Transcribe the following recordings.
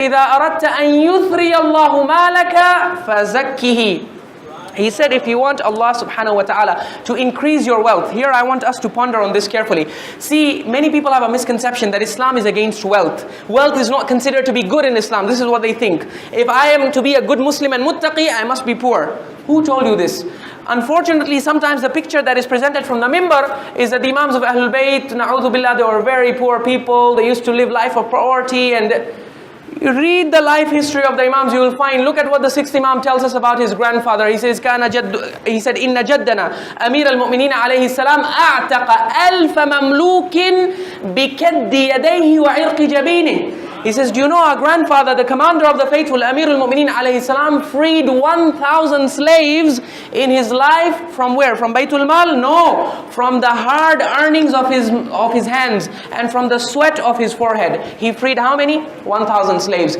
إذا أردت أن يثري الله مالك فزكه. He said, if you want Allah subhanahu wa ta'ala to increase your wealth, here I want us to ponder on this carefully. See, many people have a misconception that Islam is against wealth. Wealth is not considered to be good in Islam. This is what they think. If I am to be a good Muslim and muttaqi, I must be poor. Who told you this? Unfortunately, sometimes the picture that is presented from the mimbar is that the Imams of Ahlul Bayt, na'udhu billah, they were very poor people. They used to live life of poverty, and you read the life history of the Imams, you will find, look at what the sixth Imam tells us about his grandfather. He says, he said, Inna jaddana Amir al-Mu'mineen alayhi salam a'taqa alfa mamlukin bikaddi yadayhi wa irqi jabini. He says, do you know our grandfather, the commander of the faithful, Amir al-Mu'mineen alayhi salam, freed 1,000 slaves in his life from where? From Baytul Mal? No, from the hard earnings of his hands and from the sweat of his forehead. He freed how many? 1,000 slaves.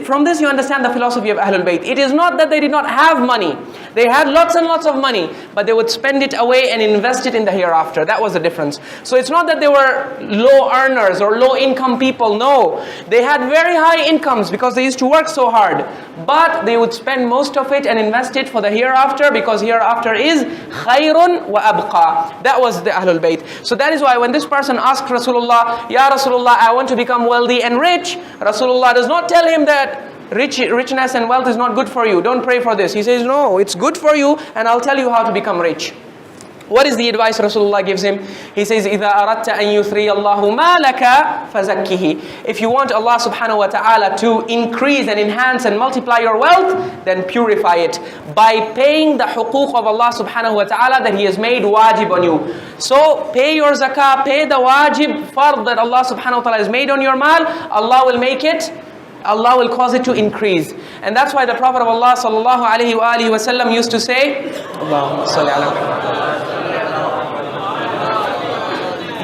From this you understand the philosophy of Ahlul Bayt. It is not that they did not have money. They had lots and lots of money, but they would spend it away and invest it in the hereafter. That was the difference. So it's not that they were low earners or low income people. No, they had very high incomes because they used to work so hard, but they would spend most of it and invest it for the hereafter, because hereafter is khayrun wa abqa. That was the Ahlul Bayt. So that is why when this person asked Rasulullah, Ya Rasulullah, I want to become wealthy and rich, Rasulullah does not tell him that richness and wealth is not good for you, don't pray for this. He says, no, it's good for you, and I'll tell you how to become rich. What is the advice Rasulullah gives him? He says, إِذَا أَرَدْتَ أَن يُثْرِيَ اللَّهُ مَالَكَ فَزَكِّهِ. If you want Allah subhanahu wa ta'ala to increase and enhance and multiply your wealth, then purify it by paying the huquq of Allah subhanahu wa ta'ala that He has made wajib on you. So pay your zakah, pay the wajib fard that Allah subhanahu wa ta'ala has made on your mal. Allah will make it, Allah will cause it to increase. And that's why the Prophet of Allah sallallahu alayhi wa alihi wa sallam used to say, Allahumma salli ala Muhammad.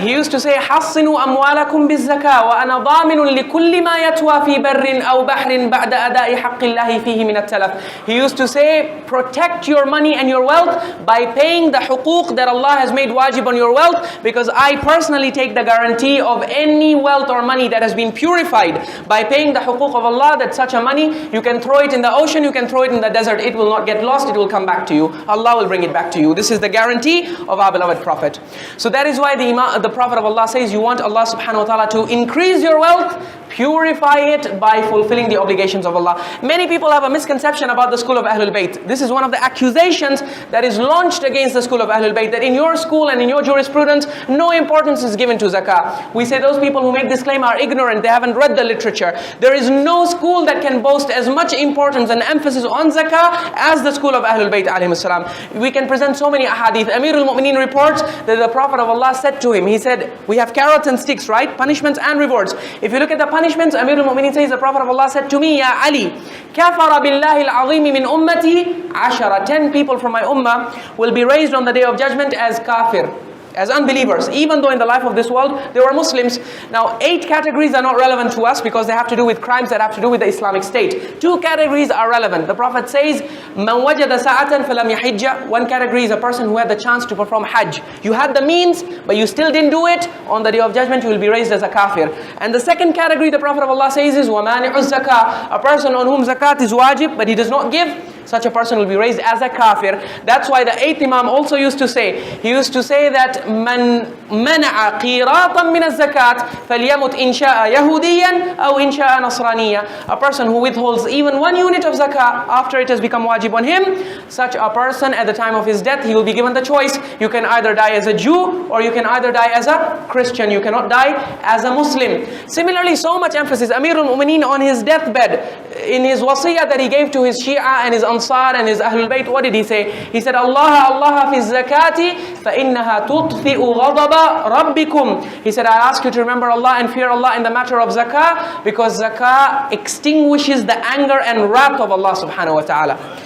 He used to say, حَصِّنُوا أَمْوَالَكُمْ بِالزَّكَاةِ وَأَنَا ضَامِنٌ لِكُلِّ مَا يَتْوَى فِي بَرٍّ أَوْ بَحْرٍ بَعْدَ أَدَاءِ حَقِّ اللَّهِ فِيهِ مِنَ التَّلَفِ. He used to say, protect your money and your wealth by paying the huquq that Allah has made wajib on your wealth, because I personally take the guarantee of any wealth or money that has been purified by paying the huquq of Allah, that such a money, you can throw it in the ocean, you can throw it in the desert, it will not get lost, it will come back to you. Allah will bring it back to you. This is the guarantee of our beloved Prophet. So that is why the Prophet of Allah says, you want Allah subhanahu wa ta'ala to increase your wealth, purify it by fulfilling the obligations of Allah. Many people have a misconception about the school of Ahlul Bayt. This is one of the accusations that is launched against the school of Ahlul Bayt, that in your school and in your jurisprudence, no importance is given to zakah. We say those people who make this claim are ignorant, they haven't read the literature. There is no school that can boast as much importance and emphasis on zakah as the school of Ahlul Bayt alayhi salam. We can present so many ahadith. Amir al-Mu'mineen reports that the Prophet of Allah said to him, he said, we have carrots and sticks, right? Punishments and rewards. If you look at the punishments, Amir al-Mu'mineen says, the Prophet of Allah said to me, Ya Ali, كَفَرَ بِاللَّهِ الْعَظِيمِ مِنْ أُمَّتِي عَشَرَ. 10 people from my ummah will be raised on the day of judgment as kafir, as unbelievers, even though in the life of this world they were Muslims. Now 8 categories are not relevant to us because they have to do with crimes that have to do with the Islamic State. 2 categories are relevant. The Prophet says, مَنْ وَجَدَ سَاعَةً فَلَمْ يَحِجَّ. One category is a person who had the chance to perform Hajj. You had the means, but you still didn't do it. On the day of judgment you will be raised as a kafir. And the second category the Prophet of Allah says is وَمَانِعُ الزَّكَاةِ. A person on whom zakat is wajib but he does not give, such a person will be raised as a kafir. That's why the 8th Imam also used to say, he used to say that من منع قيراطا من الزكاة فليمت إن شاء يهوديا أو إن شاء نصرانيا. A person who withholds even 1 unit of zakah after it has become wajib on him, such a person at the time of his death, he will be given the choice. You can either die as a Jew or you can either die as a Christian. You cannot die as a Muslim. Similarly, so much emphasis. Amir al-Mu'mineen on his deathbed, in his wasiyah that he gave to his Shia and his Ansar and his Ahlul Bayt, what did he say? He said, Allah, Allah fi zakati فَإِنَّهَا تُطْفِئُ غَضَبَ رَبِّكُمْ. He said, I ask you to remember Allah and fear Allah in the matter of zakah, because zakah extinguishes the anger and wrath of Allah subhanahu wa ta'ala.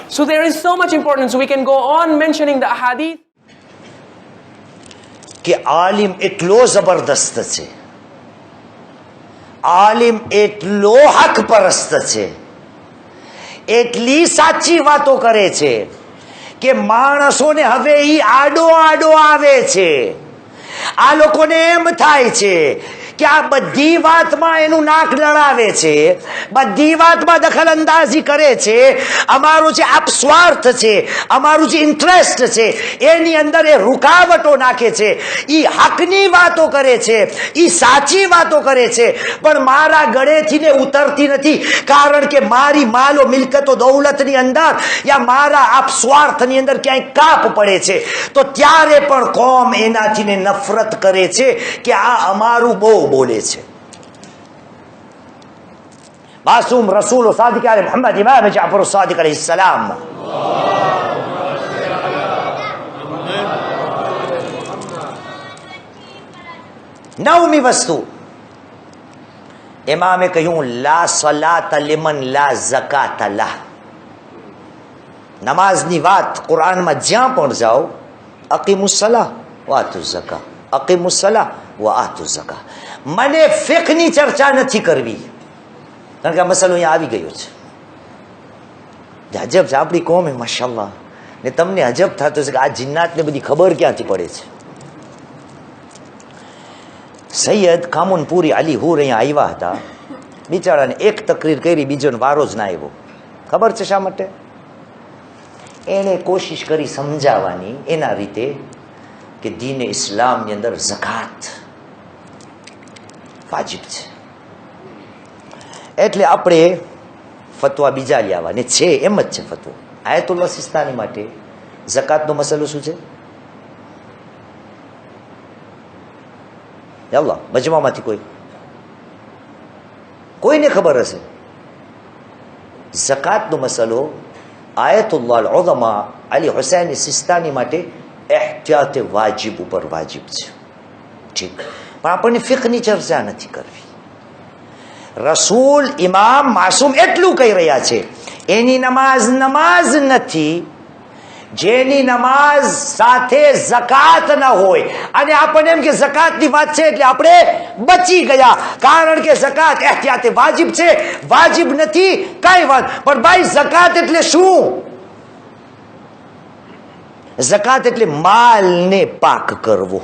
So there is so much importance. We can go on mentioning the ahadith. कि आलिम એટલો જબરદસ્ત છે, આલિમ એટલો હક પરસ્ત છે, એટલી સાચી વાતો કરે છે કે માણસોને હવે ઈ આડો આડો આવે છે. આ લોકોને એમ થાય છે કે આ બધી વાતમાં એનું નાક લડાવે છે, બધી વાતમાં દખલ અંદાજી કરે છે. અમારું જે આપસ્વાર્થ છે, અમારું જે ઇન્ટરેસ્ટ છે એની અંદર એ રૂકાવટો નાખે છે. ઈ હકની વાતો કરે છે, ઈ સાચી વાતો કરે છે, પણ મારા ગળેથી ને ઉતરતી નથી. કારણ કે મારી માલો મિલકતો દૌલતની અંદર યા મારા આપસ્વાર્થની અંદર ક્યાંય કાપ પડે છે તો ત્યારે પણ કોમ એનાથી ને નફરત કરે છે કે આ અમારું બહુ બોલે છે. માસૂમ રસૂલ સાદિક આલે મોહમ્મદ ઇમામ જાફર સાદિક અલૈહિસ સલામ. નવમી વસ્તુ ઇમામે કહ્યું લા સલાત લિમન લા ઝકાત લહ. નમાઝની વાત કુરાનમાં જ્યાં પણ જાઓ અકીમુસ સલાહ વ આતુઝ ઝકા, અકીમુસ સલાહ વ આતુઝ ઝકા. મને ફિકની ચર્ચા નથી કરવી કારણ કે આ મસલો અહીંયા આવી ગયો છે. અજબ છે આપણી કોમ હે માશાઅલ્લાહ. ને તમને અજબ થતો છે કે આ જિન્નાતને બધી ખબર ક્યાંથી પડે છે. સૈયદ કામૂનપુરી અલી હુર અહીંયા આવ્યા હતા, બિચારાને એક તકરીર કરી, બીજો વારો જ ના આવ્યો. ખબર છે શા માટે? એણે કોશિશ કરી સમજાવવાની એના રીતે કે દીને ઇસ્લામની અંદર ઝકાત વાજિબ છે. એટલે આપણે ફતવા બીજા લઈ આવવા ને છે એમ જ છે ફતવો. આયતુલ્લાહ સિસ્તાની માટે ઝકાતનો મસલો શું છે? અલ્લાહ મજમામાંથી કોઈને ખબર હશે? ઝકાતનો મસલો આયતુલ્લાહ ઉલમા અલી હુસૈન સિસ્તાની માટે એહતિયાતે વાજિબ ઉપર વાજિબ છે. ઠીક, પણ આપણને ફિકની ચર્ચા નથી કરવી. રસૂલ ઇમામ માસૂમ એટલું કહી રહ્યા છે એની નમાઝ નમાઝ નથી જેની નમાઝ સાથે ઝકાત ન હોય. અને આપણને એમ કે ઝકાતની વાત છે એટલે આપણે બચી ગયા કારણ કે ઝકાત એહતિયાતે વાજિબ છે, વાજિબ નથી કઈ વાત. પણ ભાઈ ઝકાત એટલે શું? ઝકાત એટલે માલને પાક કરવો.